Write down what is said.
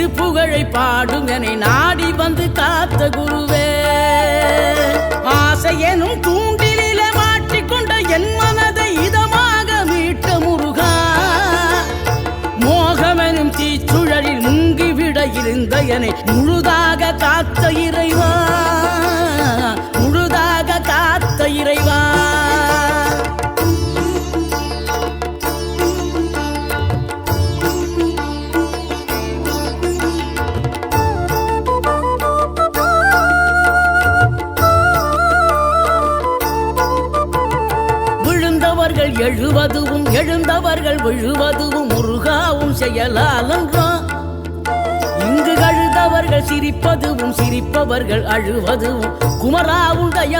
திருப்புகழை பாடும் என நாடி வந்து காத்த குருவே. ஆசை எனும் தூண்டில மாட்டிக்கொண்ட என் மனதை இதமாக மீட்ட முருகா. மோகமெனும் தீச்சுழலில் முங்கிவிட இருந்த என முழுதாக காத்த இறைவா, முழுதாக காத்த இறைவா. விழுந்தவர்கள் எழுவதுவும் எழுந்தவர்கள் விழுவதுவும் முருகாவும் செயலாலன்றோம். இங்கு அழுதவர்கள் சிரிப்பதுவும் சிரிப்பவர்கள் அழுவதுவும் குமராவும் தய